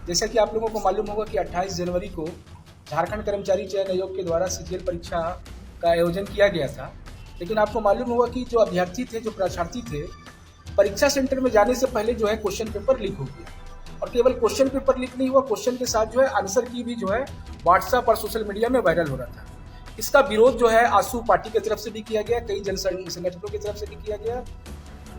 जैसा कि आप लोगों को मालूम होगा कि 28 जनवरी को झारखंड कर्मचारी चयन आयोग के द्वारा सीजीएल परीक्षा का आयोजन किया गया था। लेकिन आपको मालूम होगा कि जो अभ्यर्थी थे, जो परीक्षार्थी थे, परीक्षा सेंटर में जाने से पहले जो है क्वेश्चन पेपर लीक हो गया। और केवल क्वेश्चन पेपर लीक नहीं हुआ, क्वेश्चन के साथ जो है आंसर की भी जो है व्हाट्सएप और सोशल मीडिया में वायरल हो रहा था। इसका विरोध जो है आसू पार्टी की तरफ से भी किया गया, कई जन संगठनों की तरफ से भी किया गया।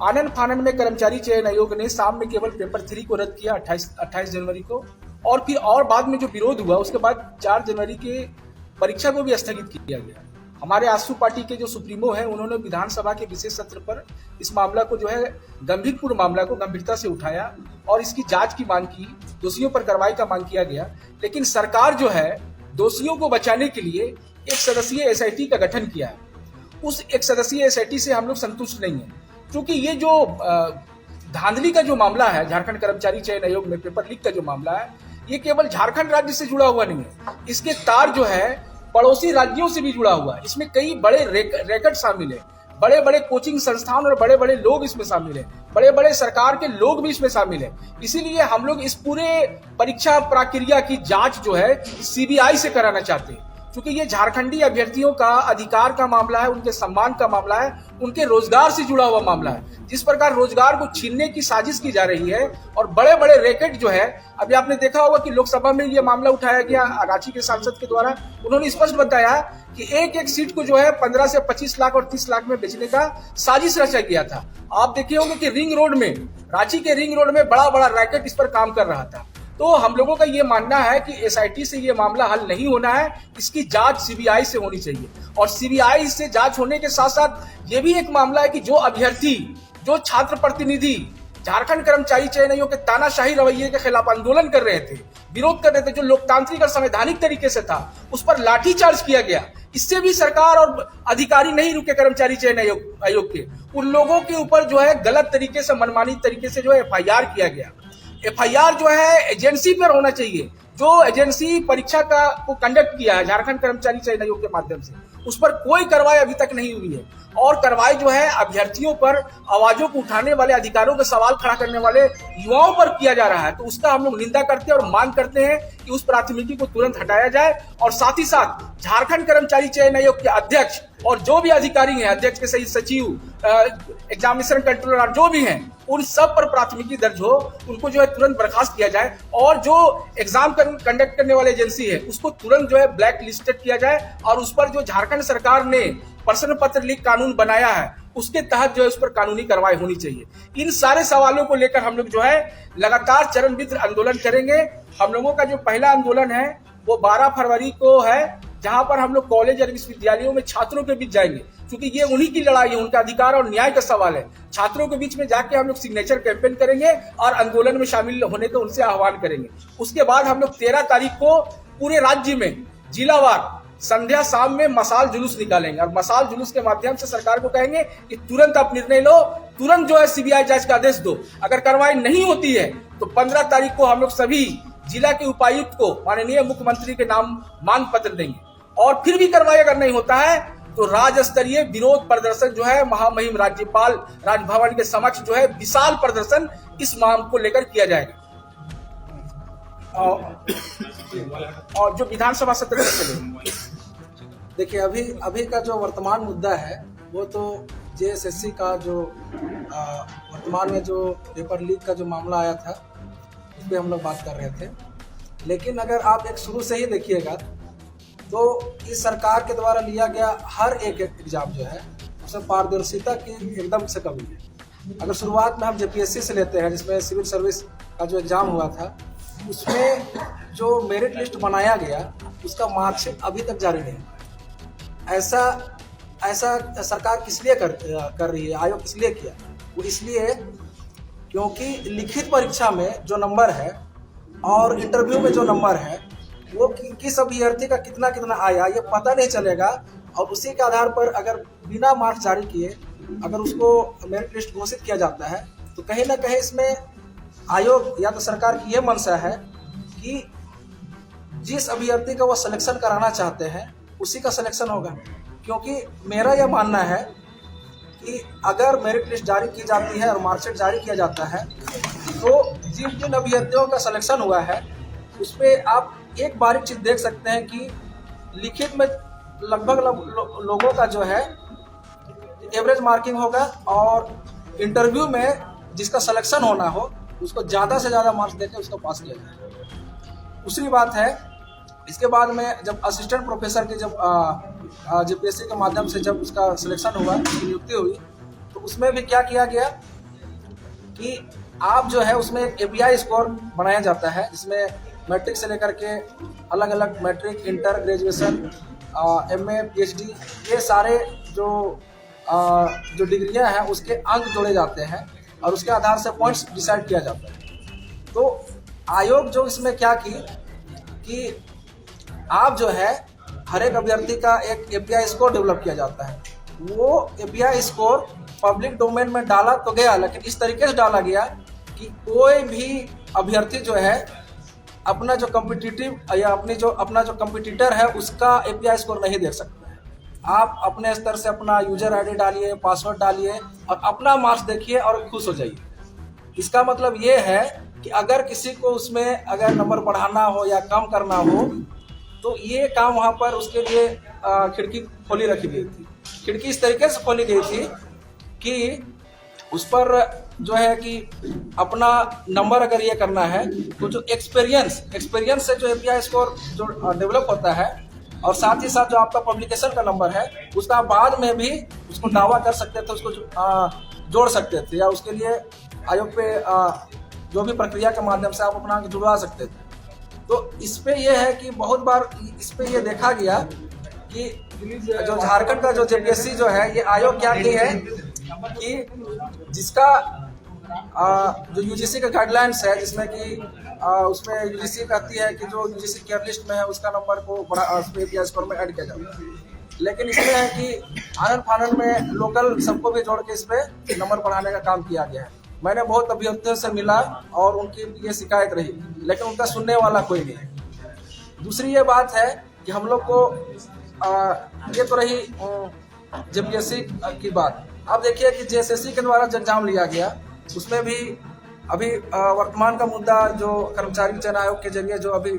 आनन फानन में कर्मचारी चयन आयोग ने शाम में केवल पेपर 3 को रद्द किया 28 जनवरी को, और फिर और बाद में जो विरोध हुआ उसके बाद 4 जनवरी के परीक्षा को भी स्थगित किया गया। हमारे आसू पार्टी के जो सुप्रीमो हैं, उन्होंने विधानसभा के विशेष सत्र पर इस मामला को जो है गंभीरपूर्ण मामला को गंभीरता से उठाया और इसकी जांच की मांग की, दोषियों पर कार्रवाई का मांग किया गया। लेकिन सरकार जो है दोषियों को बचाने के लिए एक सदस्यीय एसआईटी का गठन किया है। उस एक सदस्यीय एसआईटी से हम लोग संतुष्ट नहीं है, क्योंकि ये जो धांधली का जो मामला है, झारखंड कर्मचारी चयन आयोग में पेपर लीक का जो मामला है, ये केवल झारखंड राज्य से जुड़ा हुआ नहीं है। इसके तार जो है पड़ोसी राज्यों से भी जुड़ा हुआ है। इसमें कई बड़े रैकेट शामिल है, बड़े बड़े कोचिंग संस्थान और बड़े बड़े लोग इसमें शामिल है, बड़े बड़े सरकार के लोग भी इसमें शामिल है। इसीलिए हम लोग इस पूरे परीक्षा प्रक्रिया की जांच जो है सीबीआई से कराना चाहते हैं, क्योंकि ये झारखंडी अभ्यर्थियों का अधिकार का मामला है, उनके सम्मान का मामला है, उनके रोजगार से जुड़ा हुआ मामला है। जिस प्रकार रोजगार को छीनने की साजिश की जा रही है और बड़े बड़े रैकेट जो है, अभी आपने देखा होगा कि लोकसभा में ये मामला उठाया गया रांची के सांसद के द्वारा। उन्होंने स्पष्ट बताया कि एक एक सीट को जो है 15 से 25 लाख और 30 लाख में बेचने का साजिश रचा गया था। आप देखे होंगे कि रिंग रोड में, रांची के रिंग रोड में बड़ा बड़ा रैकेट इस पर काम कर रहा था। तो हम लोगों का ये मानना है कि एसआईटी से ये मामला हल नहीं होना है, इसकी जांच सीबीआई से होनी चाहिए। और सीबीआई से जांच होने के साथ साथ ये भी एक मामला है कि जो अभ्यर्थी, जो छात्र प्रतिनिधि झारखंड कर्मचारी चयन आयोग के तानाशाही रवैये के खिलाफ आंदोलन कर रहे थे, विरोध कर रहे थे, जो लोकतांत्रिक और संवैधानिक तरीके से था, उस पर लाठीचार्ज किया गया। इससे भी सरकार और अधिकारी नहीं रुके कर्मचारी चयन आयोग के। उन लोगों के ऊपर जो है गलत तरीके से, मनमानी तरीके से जो है एफआईआर किया गया। एफआईआर जो है एजेंसी पर होना चाहिए, जो एजेंसी परीक्षा को कंडक्ट किया है झारखंड कर्मचारी चयन आयोग के माध्यम से, उस पर कोई कार्रवाई अभी तक नहीं हुई है। और कार्रवाई जो है अभ्यर्थियों पर, आवाजों को उठाने वाले, अधिकारों के सवाल खड़ा करने वाले युवाओं पर किया जा रहा है। तो उसका हम लोग निंदा करते हैं और मांग करते हैं कि उस प्राथमिकी को तुरंत हटाया जाए। और साथ ही साथ झारखंड कर्मचारी चयन आयोग के अध्यक्ष और जो भी अधिकारी हैं, अध्यक्ष के सचिव, एग्जामिनेशन कंट्रोलर जो भी हैं, उन सब पर प्राथमिकी दर्ज हो, उनको जो है तुरंत बर्खास्त किया जाए। और जो एग्जाम कंडक्ट करने वाली एजेंसी है उसको तुरंत जो है ब्लैक लिस्टेड किया जाए। और उस पर जो झारखंड सरकार ने प्रश्न पत्र लीक कानून बनाया है उसके तहत जो है उस पर कानूनी कार्रवाई होनी चाहिए। इन सारे सवालों को लेकर हम लोग जो है लगातार चरणबद्ध आंदोलन करेंगे। हम लोगों का जो पहला आंदोलन है वो 12 फरवरी को है, जहां पर हम लोग कॉलेज और विश्वविद्यालयों में छात्रों के बीच जाएंगे, क्योंकि ये उन्हीं की लड़ाई है, उनका अधिकार और न्याय का सवाल है। छात्रों के बीच में जाके हम लोग सिग्नेचर कैंपेन करेंगे और आंदोलन में शामिल होने का उनसे आह्वान करेंगे। उसके बाद हम लोग 13 तारीख को पूरे राज्य में जिलावार संध्या शाम में मसाल जुलूस निकालेंगे और मसाल जुलूस के माध्यम से सरकार को कहेंगे कि तुरंत आप निर्णय लो, तुरंत जो है सीबीआई जांच का आदेश दो। अगर कार्रवाई नहीं होती है तो 15 तारीख को हम लोग सभी जिला के उपायुक्त को माननीय मुख्यमंत्री के नाम मांग पत्र देंगे। और फिर भी कार्रवाई अगर नहीं होता है तो राज्य स्तरीय विरोध प्रदर्शन जो है महामहिम राज्यपाल राजभवन के समक्ष जो है विशाल प्रदर्शन इस मांग को लेकर किया जाएगा। और जो विधानसभा सत्र चले, देखिए अभी का जो वर्तमान मुद्दा है वो तो जेएसएससी का जो वर्तमान में जो पेपर लीक का जो मामला आया था उस पर हम लोग बात कर रहे थे। लेकिन अगर आप एक शुरू से ही देखिएगा तो इस सरकार के द्वारा लिया गया हर एक एग्जाम जो है उसमें पारदर्शिता की एकदम से कमी है। अगर शुरुआत में हम जेपीएससी से लेते हैं, जिसमें सिविल सर्विस का जो एग्जाम हुआ था, उसमें जो मेरिट लिस्ट बनाया गया उसका मार्कशीट अभी तक जारी नहीं। ऐसा सरकार किस लिए कर रही है, आयोग किस लिए किया? वो इसलिए क्योंकि लिखित परीक्षा में जो नंबर है और इंटरव्यू में जो नंबर है वो किस अभ्यर्थी का कितना कितना आया ये पता नहीं चलेगा। और उसी के आधार पर अगर बिना मार्क्स जारी किए अगर उसको मेरिट लिस्ट घोषित किया जाता है तो कहीं ना कहीं इसमें आयोग या तो सरकार की ये मंशा है कि जिस अभ्यर्थी का वो सिलेक्शन कराना चाहते हैं उसी का सिलेक्शन होगा। क्योंकि मेरा यह मानना है कि अगर मेरिट लिस्ट जारी की जाती है और मार्कशीट जारी किया जाता है तो जिन अभ्यर्थियों का सिलेक्शन हुआ है उस पर आप एक बारीक चीज देख सकते हैं कि लिखित में लगभग लोगों का जो है एवरेज मार्किंग होगा, और इंटरव्यू में जिसका सिलेक्शन होना हो उसको ज़्यादा से ज़्यादा मार्क्स देकर उसको पास किया जाए। दूसरी बात है, इसके बाद में जब असिस्टेंट प्रोफेसर के जब जीपीएससी के माध्यम से जब उसका सिलेक्शन हुआ, उसकी नियुक्ति हुई, तो उसमें भी क्या किया गया कि आप जो है उसमें एक एपीआई स्कोर बनाया जाता है, जिसमें मैट्रिक से लेकर के अलग अलग matric, inter, graduation, MA, PhD, ये सारे जो डिग्रियां हैं उसके अंक जोड़े जाते हैं और उसके आधार से पॉइंट्स डिसाइड किया जाता है। तो आयोग जो इसमें क्या की कि आप जो है हर एक अभ्यर्थी का एक एपीआई स्कोर डेवलप किया जाता है। वो एपीआई स्कोर पब्लिक डोमेन में डाला तो गया, लेकिन इस तरीके से डाला गया कि कोई भी अभ्यर्थी जो है अपना जो कॉम्पिटिटिव या अपना जो कॉम्पिटिटर है उसका एपीआई स्कोर नहीं देख सकता है। आप अपने स्तर से अपना यूजर आईडी डालिए, पासवर्ड डालिए और अपना मार्क्स देखिए और खुश हो जाइए। इसका मतलब ये है कि अगर किसी को उसमें अगर नंबर बढ़ाना हो या कम करना हो तो ये काम वहाँ पर उसके लिए खिड़की खोली रखी गई थी। खिड़की इस तरीके से खोली गई थी कि उस पर जो है कि अपना नंबर अगर ये करना है तो जो एक्सपीरियंस से जो एपीआई स्कोर जो डेवलप होता है और साथ ही साथ जो आपका पब्लिकेशन का नंबर है उसका बाद में भी उसको दावा कर सकते थे, उसको जोड़ सकते थे, या उसके लिए आयोग पे जो भी प्रक्रिया के माध्यम से आप अपना जुड़वा सकते थे। तो इस पे ये है कि बहुत बार इस पे ये देखा गया कि जो झारखंड का जो जेपीएससी जो है ये आयोग क्या की है कि जिसका जो यूजीसी का गाइडलाइंस है, जिसमें कि उसमें यूजीसी कहती है कि जो यूजीसी केयर लिस्ट में है उसका नंबर को एपीआई स्कोर में ऐड किया जाता है, लेकिन इसमें है कि आनन फानन में लोकल सबको भी जोड़ के इस पे नंबर बढ़ाने का काम किया गया है। मैंने बहुत अभ्यर्थियों से मिला और उनकी ये शिकायत रही, लेकिन उनका सुनने वाला कोई नहीं है। दूसरी ये बात है कि हम लोग को ये तो रही जेपीएससी की बात। अब देखिए कि जेएसएससी के द्वारा जो एग्जाम लिया गया उसमें भी अभी वर्तमान का मुद्दा जो कर्मचारी चयन आयोग के जरिए जो अभी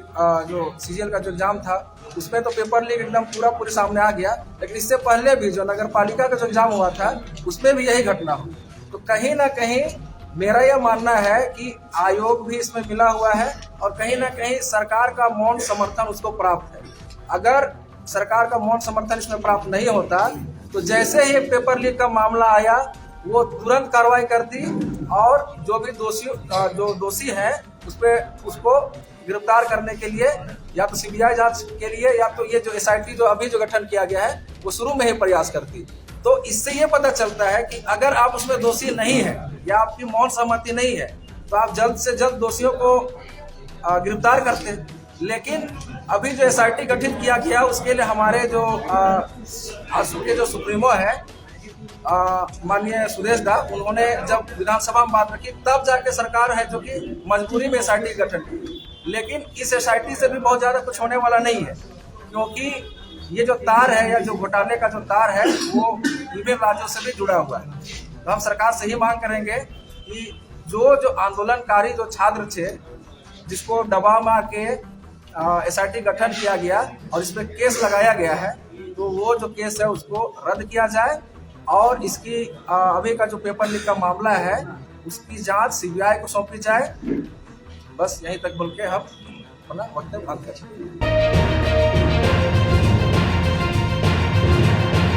जो सीजीएल का जो एग्जाम था उसमें तो पेपर लीक एकदम पूरे सामने आ गया, लेकिन इससे पहले भी जो नगर पालिका का जो एग्जाम हुआ था उसमें भी यही घटना हुई। तो कहीं ना कहीं मेरा यह मानना है कि आयोग भी इसमें मिला हुआ है और कहीं ना कहीं सरकार का मौन समर्थन उसको प्राप्त है। अगर सरकार का मौन समर्थन इसमें प्राप्त नहीं होता तो जैसे ही पेपर लीक का मामला आया वो तुरंत कार्रवाई करती और जो भी दोषी है उसको गिरफ्तार करने के लिए या तो सीबीआई जांच के लिए या तो ये जो एसआईटी जो अभी जो गठन किया गया है वो शुरू में ही प्रयास करती। तो इससे ये पता चलता है कि अगर आप उसमें दोषी नहीं है या आपकी मौन सहमति नहीं है तो आप जल्द से जल्द दोषियों को गिरफ्तार करते। लेकिन अभी जो एसआईटी गठित किया गया उसके लिए हमारे जो आजसू के जो सुप्रीमो है माननीय सुरेश दा, उन्होंने जब विधानसभा में बात रखी तब जाके सरकार है जो कि मजबूरी में एसआईटी गठन की। लेकिन इस एसआईटी से भी बहुत ज्यादा कुछ होने वाला नहीं है, क्योंकि ये जो तार है या जो घोटाले का जो तार है वो विभिन्न राज्यों से भी जुड़ा हुआ है। तो हम सरकार से ही मांग करेंगे कि जो आंदोलनकारी जो छात्र थे जिसको दबाव में आके एसआईटी गठन किया गया और इस पर केस लगाया गया है, तो वो जो केस है उसको रद्द किया जाए और इसकी अभी का जो पेपर लीक का मामला है उसकी जांच सीबीआई को सौंपी जाए। बस यहीं तक बोल के हम अपना वक्तव्य बंद करें।